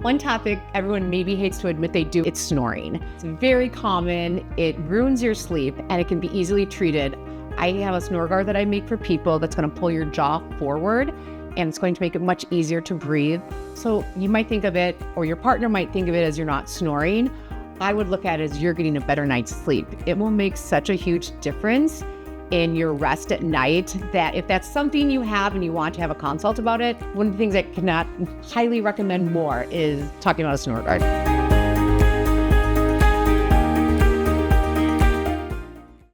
One topic everyone maybe hates to admit they do, it's snoring. It's very common, it ruins your sleep, and it can be easily treated. I have a snore guard that I make for people that's gonna pull your jaw forward, and it's going to make it much easier to breathe. So you might think of it, or your partner might think of it as you're not snoring. I would look at it as you're getting a better night's sleep. It will make such a huge difference in your rest at night that if that's something you have and you want to have a consult about it, one of the things I cannot highly recommend more is talking about a snore guard.